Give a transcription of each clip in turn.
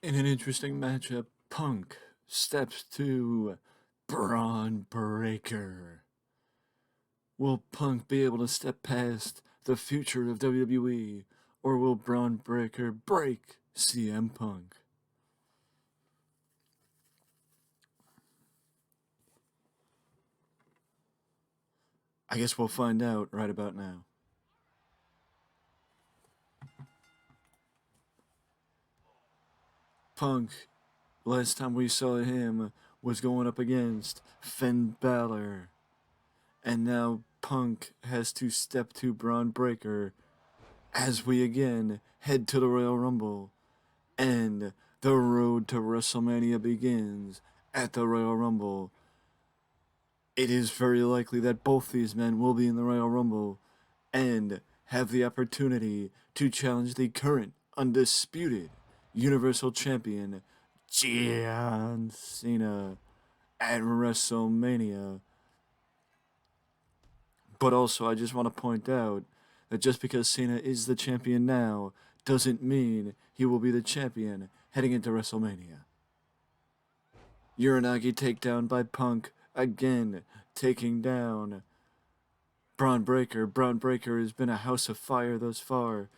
In an interesting matchup, Punk steps to Bron Breaker. Will Punk be able to step past the future of WWE, or will Bron Breaker break CM Punk? I guess we'll find out right about now. Punk, last time we saw him, was going up against Finn Balor. And now Punk has to step to Bron Breaker as we again head to the Royal Rumble. And the road to WrestleMania begins at the Royal Rumble. It is very likely that both these men will be in the Royal Rumble and have the opportunity to challenge the current undisputed Universal Champion John Cena at WrestleMania. But also, I just want to point out that just because Cena is the champion now doesn't mean he will be the champion heading into WrestleMania. Uranagi takedown by Punk, again taking down Bron Breaker. Bron Breaker has been a house of fire thus far,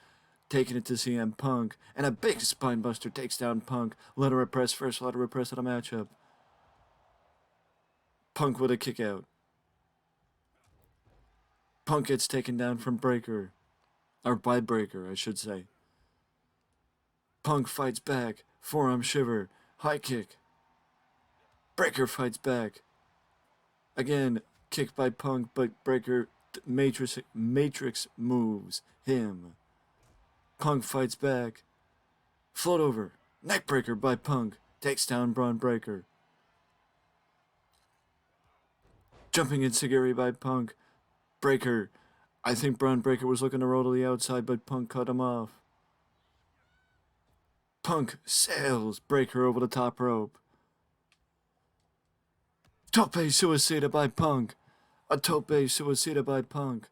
taking it to CM Punk, and a big spinebuster takes down Punk. Lateral press first, lateral press at a matchup. Punk with a kick out. Punk gets taken down from Breaker. Or by Breaker, I should say. Punk fights back. Forearm shiver. High kick. Breaker fights back. Again, kick by Punk, but Breaker Matrix moves him. Punk fights back. Float over. Neckbreaker by Punk. Takes down Bron Breaker. Jumping Enzuigiri by Punk. Breaker. I think Bron Breaker was looking to roll to the outside, but Punk cut him off. Punk sails Breaker over the top rope. Tope Suicida by Punk. A Tope Suicida by Punk.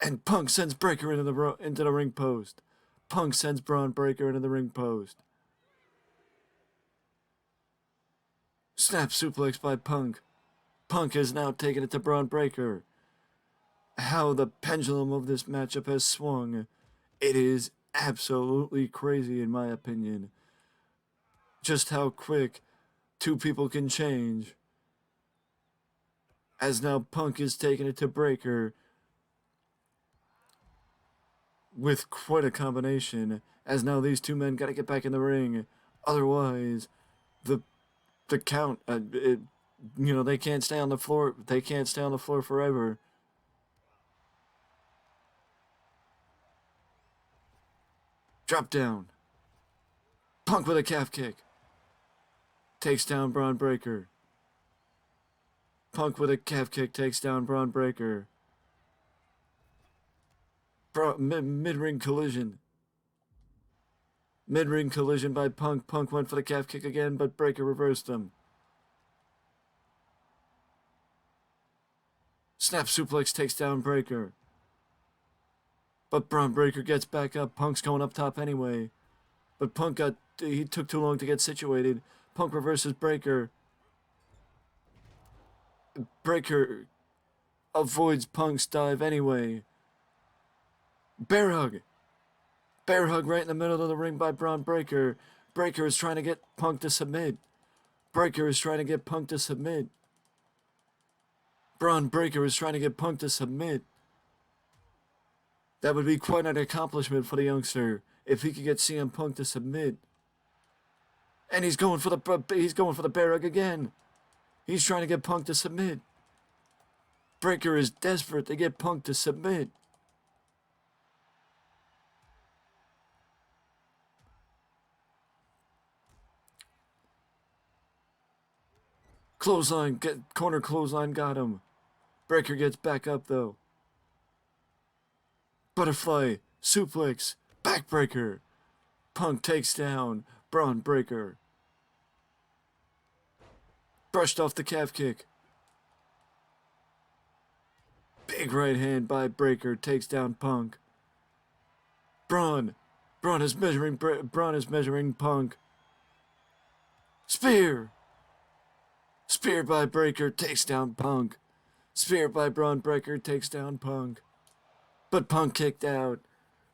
And Punk sends Breaker into the ring post. Punk sends Bron Breaker into the ring post. Snap suplex by Punk. Punk has now taken it to Bron Breaker. How the pendulum of this matchup has swung. It is absolutely crazy in my opinion. Just how quick two people can change. As now Punk is taking it to Breaker with quite a combination. As now these two men got to get back in the ring. Otherwise, the count, they can't stay on the floor. They can't stay on the floor forever. Drop down. Punk with a calf kick. Takes down Bron Breaker. Punk with a calf kick takes down Bron Breaker. Mid-ring collision. Mid-ring collision by Punk. Punk went for the calf kick again, but Breaker reversed him. Snap suplex takes down Breaker. But Bron Breaker gets back up. Punk's going up top anyway. But he took too long to get situated. Punk reverses Breaker. Breaker avoids Punk's dive anyway. Bear hug. Bear hug right in the middle of the ring by Bron Breaker. Breaker is trying to get Punk to submit. Breaker is trying to get Punk to submit. Bron Breaker is trying to get Punk to submit. That would be quite an accomplishment for the youngster if he could get CM Punk to submit. And he's going for the bear hug again. He's trying to get Punk to submit. Breaker is desperate to get Punk to submit. Corner clothesline got him. Breaker gets back up though. Butterfly, suplex, backbreaker. Punk takes down Bron Breaker. Brushed off the calf kick. Big right hand by Breaker takes down Punk. Braun Braun is measuring Punk. Spear! Spear by Breaker takes down Punk. Spear by Bron Breaker takes down Punk. But Punk kicked out.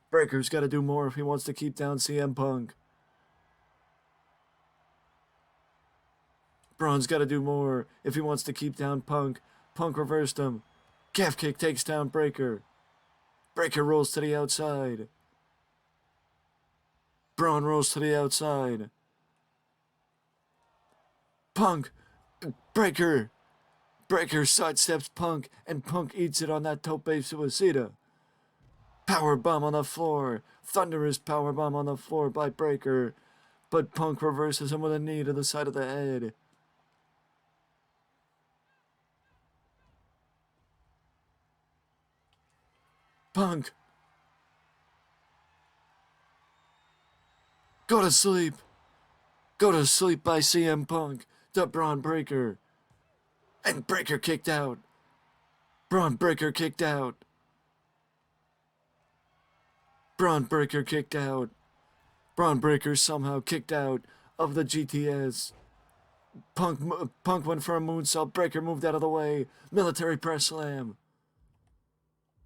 Breaker's got to do more if he wants to keep down CM Punk. Braun's got to do more if he wants to keep down Punk. Punk reversed him. Calf kick takes down Breaker. Breaker rolls to the outside. Braun rolls to the outside. Punk. Breaker sidesteps Punk, and Punk eats it on that tope suicida. Powerbomb on the floor. Thunderous powerbomb on the floor by Breaker. But Punk reverses him with a knee to the side of the head. Punk. Go to sleep. Go to sleep by CM Punk to Bron Breaker. And Breaker kicked out. Bron Breaker kicked out. Bron Breaker kicked out. Bron Breaker somehow kicked out of the GTS. Punk went for a moonsault. Breaker moved out of the way. Military press slam.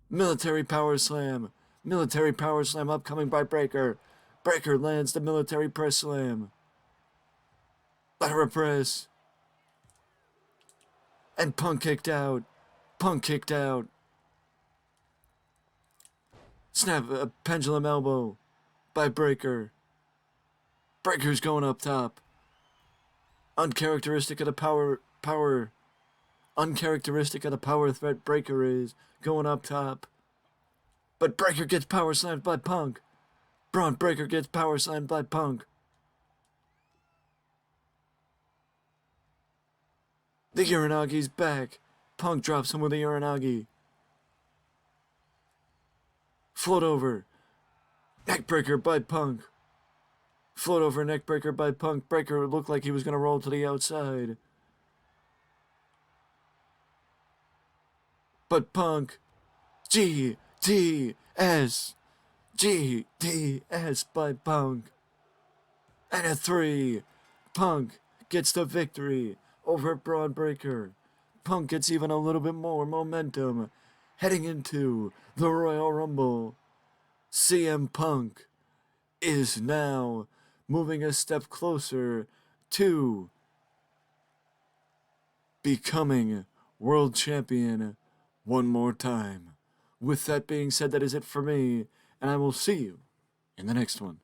Military power slam. Military power slam upcoming by Breaker. Breaker lands the military press slam. Lateral press. And Punk kicked out. Punk kicked out. Snap a pendulum elbow by Breaker. Breaker's going up top. Uncharacteristic of the power threat Breaker is going up top. But Breaker gets power slammed by Punk. Bron Breaker gets power slammed by Punk. The Uranagi's back. Punk drops him with the Uranagi. Float over. Neckbreaker by Punk. Float over neckbreaker by Punk. Breaker looked like he was going to roll to the outside. But Punk. GTS by Punk. And a 3. Punk gets the victory over Bron Breaker. Punk gets even a little bit more momentum heading into the Royal Rumble. CM Punk is now moving a step closer to becoming world champion one more time. With that being said, that is it for me, and I will see you in the next one.